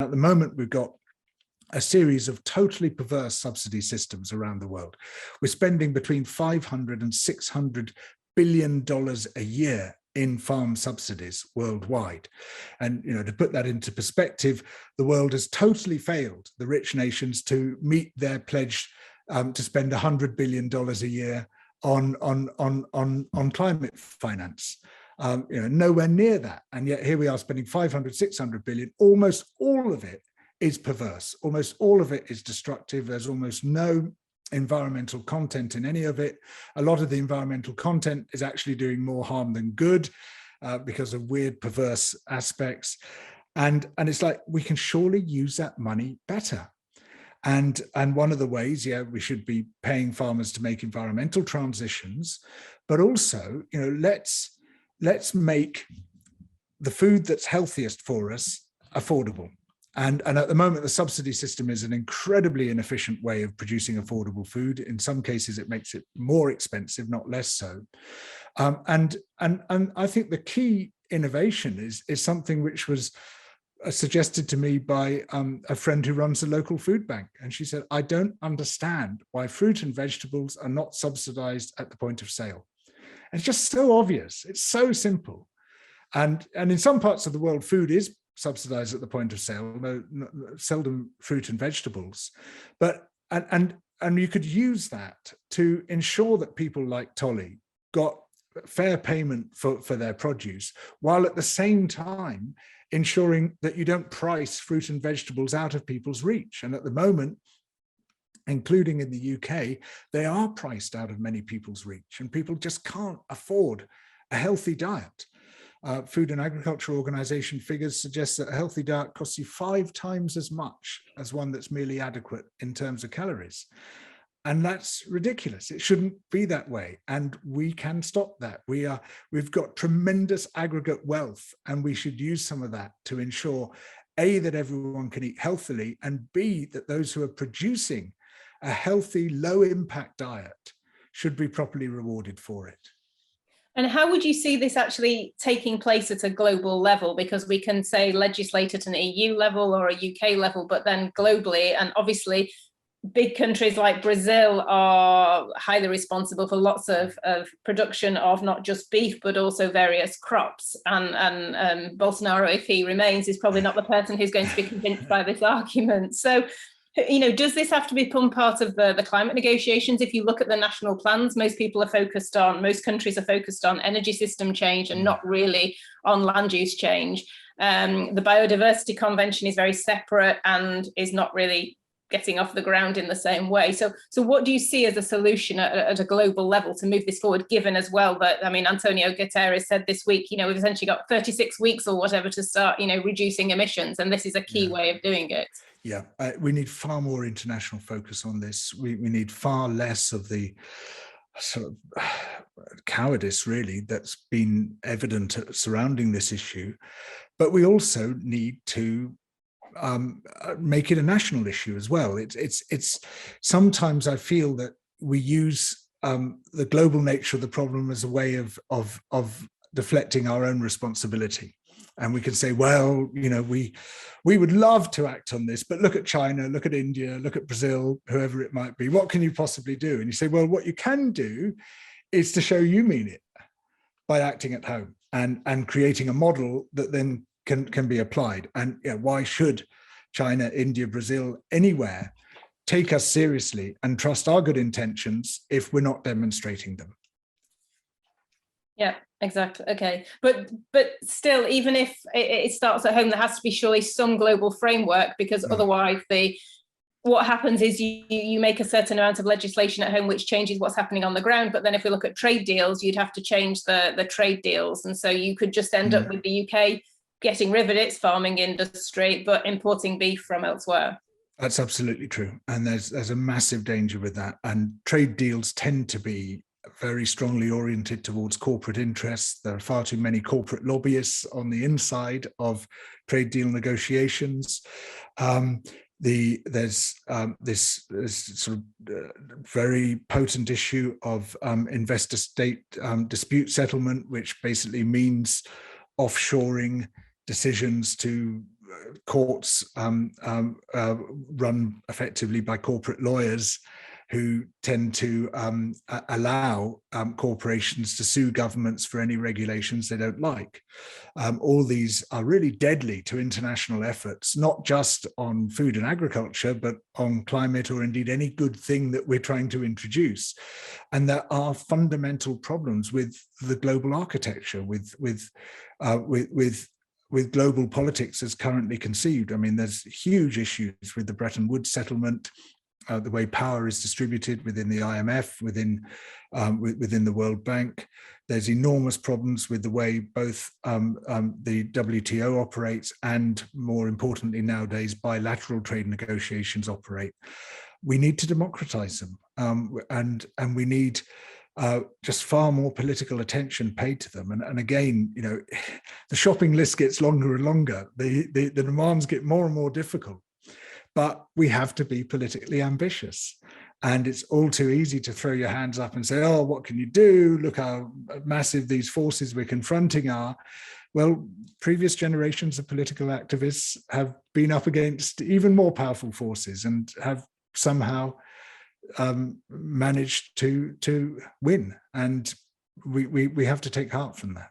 at the moment, we've got a series of totally perverse subsidy systems around the world. We're spending between $500 and $600 billion a year in farm subsidies worldwide. And to put that into perspective, the world has totally failed the rich nations to meet their pledge to spend $100 billion a year on climate finance. Nowhere near that. And yet here we are spending 500, 600 billion. Almost all of it is perverse. Almost all of it is destructive. There's almost no environmental content in any of it. A lot of the environmental content is actually doing more harm than good because of weird, perverse aspects. And it's like, we can surely use that money better. And one of the ways, we should be paying farmers to make environmental transitions, but also, let's make the food that's healthiest for us affordable. And at the moment, the subsidy system is an incredibly inefficient way of producing affordable food. In some cases, it makes it more expensive, not less so. And I think the key innovation is something which was suggested to me by a friend who runs a local food bank. And she said, I don't understand why fruit and vegetables are not subsidized at the point of sale. And it's just so obvious. It's so simple. And in some parts of the world, food is subsidized at the point of sale, seldom fruit and vegetables. But and you could use that to ensure that people like Tolly got fair payment for their produce, while at the same time ensuring that you don't price fruit and vegetables out of people's reach. And at the moment, including in the UK, they are priced out of many people's reach, and people just can't afford a healthy diet. Food and Agriculture Organization figures suggest that a healthy diet costs you 5 times as much as one that's merely adequate in terms of calories. And that's ridiculous. It shouldn't be that way. And we can stop that. We've got tremendous aggregate wealth, and we should use some of that to ensure, A, that everyone can eat healthily, and B, that those who are producing a healthy, low impact diet should be properly rewarded for it. And how would you see this actually taking place at a global level? Because we can say legislate at an EU level or a UK level, but then globally, and obviously big countries like Brazil are highly responsible for lots of production of not just beef, but also various crops. And Bolsonaro, if he remains, is probably not the person who's going to be convinced by this argument. So, does this have to become part of the climate negotiations? If you look at the national plans, most countries are focused on energy system change and not really on land use change. The Biodiversity Convention is very separate and is not really getting off the ground in the same way. So what do you see as a solution at a global level to move this forward, given as well that, Antonio Guterres said this week, we've essentially got 36 weeks or whatever to start, reducing emissions, and this is a key way of doing it. Yeah, we need far more international focus on this. We need far less of the sort of cowardice, really, that's been evident surrounding this issue. But we also need to make it a national issue as well. It's sometimes I feel that we use the global nature of the problem as a way of deflecting our own responsibility. And we can say, well, we would love to act on this, but look at China, look at India, look at Brazil, whoever it might be. What can you possibly do? And you say, well, what you can do is to show you mean it by acting at home and creating a model that then can be applied. And why should China, India, Brazil, anywhere take us seriously and trust our good intentions if we're not demonstrating them? Yeah, exactly. Okay, but still, even if it starts at home, there has to be surely some global framework, because otherwise what happens is you make a certain amount of legislation at home which changes what's happening on the ground, but then if we look at trade deals, you'd have to change the trade deals, and so you could just end up with the UK getting rid of its farming industry but importing beef from elsewhere. That's absolutely true, and there's a massive danger with that. And trade deals tend to be very strongly oriented towards corporate interests. There are far too many corporate lobbyists on the inside of trade deal negotiations. There's this sort of very potent issue of investor-state dispute settlement, which basically means offshoring decisions to courts run effectively by corporate lawyers who tend to allow corporations to sue governments for any regulations they don't like. All these are really deadly to international efforts, not just on food and agriculture, but on climate or indeed any good thing that we're trying to introduce. And there are fundamental problems with the global architecture, with global politics as currently conceived. I mean, there's huge issues with the Bretton Woods settlement, the way power is distributed within the IMF, within the World Bank. There's enormous problems with the way both the WTO operates and, more importantly nowadays, bilateral trade negotiations operate. We need to democratize them, and we need just far more political attention paid to them. And again, you know, the shopping list gets longer and longer. The demands get more and more difficult. But we have to be politically ambitious. And it's all too easy to throw your hands up and say, oh, what can you do? Look how massive these forces we're confronting are. Well, previous generations of political activists have been up against even more powerful forces and have somehow managed to win. And we have to take heart from that.